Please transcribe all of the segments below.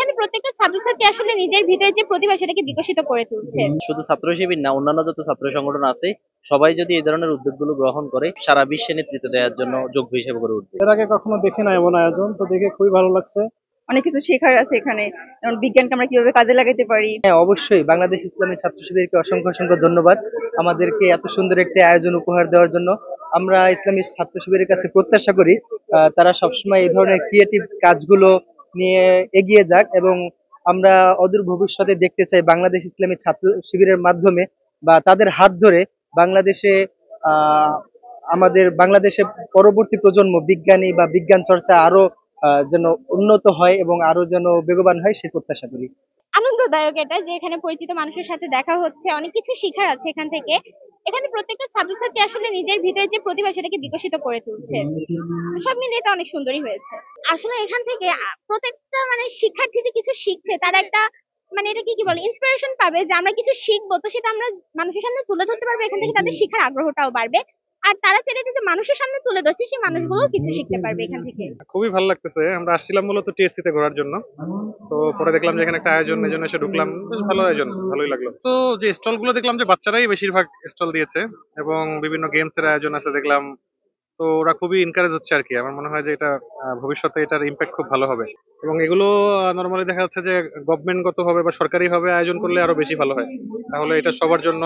এখানে প্রত্যেকটা ছাত্রছাত্রী আসলে নিজের ভিতরে যে প্রতিভা সেটাকে বিকশিত করে তুলছে। শুধু ছাত্র শিবির না, অন্যান্য যত ছাত্র সংগঠন আছে সবাই যদি এই ধরনের উদ্যোগগুলো গ্রহণ করে সারা বিশ্বে নেতৃত্ব দেওয়ার জন্য যোগ্য হিসেবে গড়ে উঠবে। এর আগে কখনো দেখি না এমন আয়োজন, তো দেখে খুবই ভালো লাগছে। অনেক কিছু শেখার আছে এখানে, যেমন বিজ্ঞানকে আমরা কিভাবে কাজে লাগাতে পারি। হ্যাঁ, অবশ্যই বাংলাদেশ ইসলামী ছাত্র শিবিরকে অসংখ্য অসংখ্য ধন্যবাদ আমাদেরকে এত সুন্দর একটি আয়োজন উপহার দেওয়ার জন্য। আমরা ইসলামী ছাত্র শিবিরের কাছে প্রত্যাশা করি তারা সবসময় এই ধরনের ক্রিয়েটিভ কাজগুলো নিয়ে এগিয়ে যাক, এবং আমরা অদূর ভবিষ্যতে দেখতে চাই বাংলাদেশ ইসলামী ছাত্র শিবিরের মাধ্যমে বা তাদের হাত ধরে বাংলাদেশে আহ আমাদের বাংলাদেশের পরবর্তী প্রজন্ম বিজ্ঞানী বা বিজ্ঞান চর্চা আরো যেন উন্নত হয় এবং আরো যেন বেগবান হয় সে প্রত্যাশা করি। আনন্দদায়ক এটা যে এখানে পরিচিত মানুষের সাথে দেখা হচ্ছে, অনেক কিছু শেখার আছে এখান থেকে। এখানে প্রত্যেকটা ছাত্রছাত্রী আসলে নিজের ভিতরে যে প্রতিভা সেটাকে বিকশিত করে তুলছে। সব মিলিয়ে এটা অনেক সুন্দরই হয়েছে। আসলে এখান থেকে প্রত্যেকটা শিক্ষার্থী যে কিছু শিখছে, তারা একটা এটা কি বলে ইন্সপিরেশন পাবে যে আমরা কিছু শিখবো, তো সেটা আমরা মানুষের সামনে তুলে ধরতে পারবো। এখান থেকে তাদের শিখার আগ্রহটাও বাড়বে, আর তারা চাইলে যে মানুষের সামনে তুলে ধরছে সেই মানুষগুলো কিছু শিখতে পারবে এখান থেকে। খুবই ভালো লাগতেছে। আমরা আসছিলাম মূলত টিএসসি তে ঘোরার জন্য, তো পরে দেখলাম যে এখানে একটা আয়োজন, এই জন্য এসে ঢুকলাম। বেশ ভালো আয়োজন, ভালোই লাগলো। তো যে স্টল গুলো দেখলাম যে বাচ্চারাই বেশিরভাগ স্টল দিয়েছে এবং বিভিন্ন গেমস এর আয়োজন আছে দেখলাম। তো ওরা খুবই এনকারেজ হচ্ছে আর কি। আমার মনে হয় যে এটা ভবিষ্যতে এটার ইম্প্যাক্ট খুব ভালো হবে, এবং এগুলো নরমালি দেখা যাচ্ছে যে গভর্নমেন্ট গত ভাবে বা সরকারি ভাবে আয়োজন করলে আরো বেশি ভালো হয়। তাহলে এটা সবার জন্য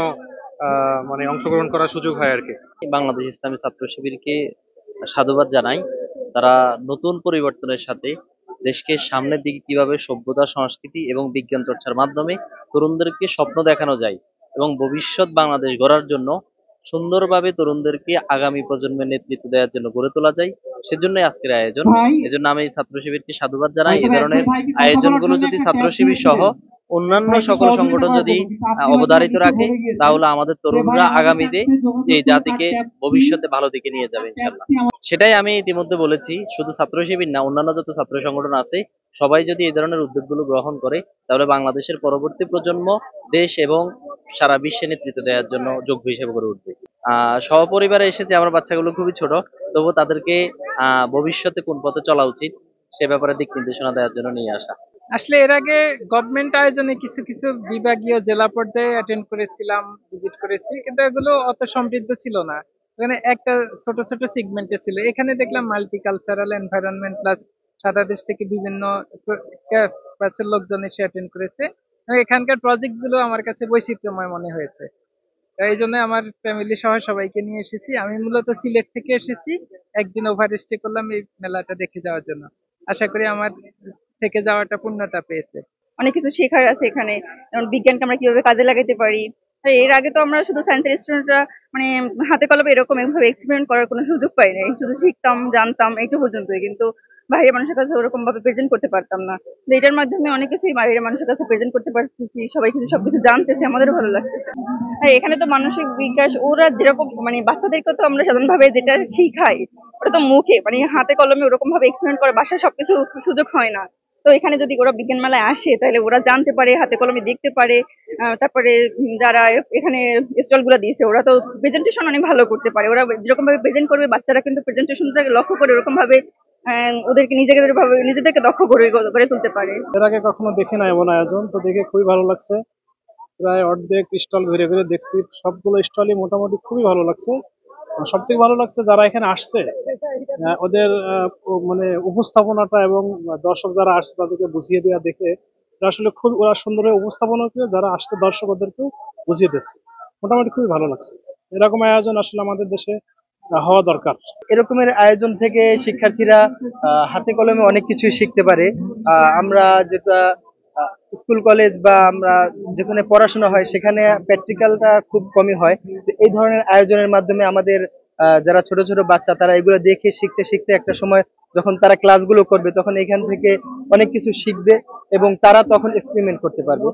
অংশগ্রহণ করার সুযোগ হয় আর কি। বাংলাদেশ ইসলামী ছাত্র শিবিরকে সাধুবাদ জানাই। তারা নতুন পরিবর্তনের সাথে দেশকে সামনের দিকে কিভাবে সভ্যতা, সংস্কৃতি এবং বিজ্ঞান চর্চার মাধ্যমে তরুণদেরকে স্বপ্ন দেখানো যায় এবং ভবিষ্যৎ বাংলাদেশ গড়ার জন্য সুন্দরভাবে তরুণদেরকে আগামী প্রজন্মের নেতৃত্ব দেওয়ার জন্য গড়ে তোলা যায়, সেজন্যই আজকের আয়োজন। এজন্য আমি ছাত্র শিবিরকে সাধুবাদ জানাই। এই ধরনের আয়োজনগুলো যদি ছাত্র শিবির সহ অন্যান্য সকল সংগঠন যদি অবধারিত রাখে, তাহলে আমাদের তরুণরা আগামীতে এই জাতিকে ভবিষ্যতে ভালো দিকে নিয়ে যাবে ইনশাআল্লাহ। সেটাই আমি ইতিমধ্যে বলেছি, শুধু ছাত্র শিবির না, অন্যান্য যত ছাত্র সংগঠন আছে সবাই যদি এই ধরনের উদ্যোগগুলো গ্রহণ করে, তাহলে বাংলাদেশের পরবর্তী প্রজন্ম দেশ এবং সারা বিশ্বে নেতৃত্ব দেওয়ার জন্য যোগ্য হিসেবে গড়ে উঠবে। সহপরিবারে এসেছে, আমার বাচ্চাগুলো খুবই ছোট, তবু তাদেরকে ভবিষ্যতে কোন পথে চলা উচিত সে ব্যাপারে দিক নির্দেশনা দেওয়ার জন্য নিয়ে আসা। আসলে এর আগে গভর্নমেন্ট আয়োজনে কিছু কিছু বিভাগীয় জেলা পর্যায়ে অ্যাটেন্ড করেছিলাম, ভিজিট করেছি, কিন্তু এগুলো অত সমৃদ্ধ ছিল না। এখানে একটা ছোট ছোট সেগমেন্টে ছিল। এখানে দেখলাম মাল্টিকালচারাল এনভায়রনমেন্ট প্লাস সারা দেশ থেকে বিভিন্ন ব্যাচের লোকজন এসে অ্যাটেন্ড করেছে। এখানকার প্রজেক্ট গুলো আমার কাছে বৈচিত্র্যময় মনে হয়েছে। এই জন্য আমার ফ্যামিলি সহ সবাইকে নিয়ে এসেছি। আমি মূলত সিলেট থেকে এসেছি, একদিন ওভার স্টে করলাম এই মেলাটা দেখে যাওয়ার জন্য। আশা করি আমার থেকে যাওয়াটা পূর্ণতা পেয়েছে। অনেক কিছু শেখার আছে এখানে, যেমন বিজ্ঞানকে আমরা কিভাবে কাজে লাগাতে পারি। আর এর আগে তো আমরা শুধু সায়েন্সের স্টুডেন্টরা হাতে কলমে এরকম এইভাবে এক্সপেরিমেন্ট করার কোনো সুযোগ পাই নাই, শুধু শিখতাম, জানতাম এইটু পর্যন্তই, কিন্তু বাইরের মানুষের কাছে ওরকম ভাবে প্রেজেন্ট করতে পারতাম না। তো এটার মাধ্যমে অনেক কিছুই বাইরের মানুষের কাছে প্রেজেন্ট করতে পারতেছি, সবাই কিছু সবকিছু জানতেছে, আমাদেরও ভালো লাগতেছে। আর এখানে তো মানসিক বিকাশ ওরা যেরকম বাচ্চাদেরকে তো আমরা সাধারণভাবে যেটা শিখাই ওটা তো মুখে হাতে কলমে ওরকম ভাবে এক্সপেরিমেন্ট করে বাসায় সবকিছু সুযোগ হয় না। তো এখানে যদি ওরা বিজ্ঞান মেলায় আসে তাহলে ওরা জানতে পারে, হাতে কলমে দেখতে পারে। তারপরে যারা এখানে স্টল গুলা দিয়েছে ওরা তো প্রেজেন্টেশন অনেক ভালো করতে পারে। ওরা যেরকম ভাবে প্রেজেন্ট করবে, বাচ্চারা কিন্তু প্রেজেন্টেশনটাকে লক্ষ্য করে ওরকম ভাবে ওদেরকে নিজেদেরকে দক্ষ করে তুলতে পারে। এর আগে কখনো দেখি না এমন আয়োজন, তো দেখে খুবই ভালো লাগছে। প্রায় অর্ধেক স্টল ঘুরে ঘুরে দেখছি, সবগুলো স্টলই মোটামুটি খুবই ভালো লাগছে। সব থেকে ভালো লাগছে যারা এখানে আসছে ওদের উপস্থাপনাটা, এবং দর্শক যারা আসছে তাদেরকে বুঝিয়ে দেওয়া দেখে আসলে খুব ওরা সুন্দরভাবে উপস্থাপনা করে যারা আসছে দর্শক ওদেরকেও বুঝিয়ে দিচ্ছে। মোটামুটি খুবই ভালো লাগছে। এরকম আয়োজন আসলে আমাদের দেশে হওয়া দরকার। এরকমের আয়োজন থেকে শিক্ষার্থীরা হাতে কলমে অনেক কিছুই শিখতে পারে। আমরা যেটা স্কুল কলেজ বা আমরা যেখানে পড়াশোনা হয় সেখানে প্র্যাকটিক্যালটা খুব কমই হয়। এই ধরনের আয়োজনের মাধ্যমে আমাদের যারা ছোট ছোট বাচ্চা তারা এগুলো দেখে শিখতে শিখতে একটা সময় যখন তারা ক্লাসগুলো করবে তখন এখান থেকে অনেক কিছু শিখবে এবং তারা তখন এক্সপেরিমেন্ট করতে পারবে।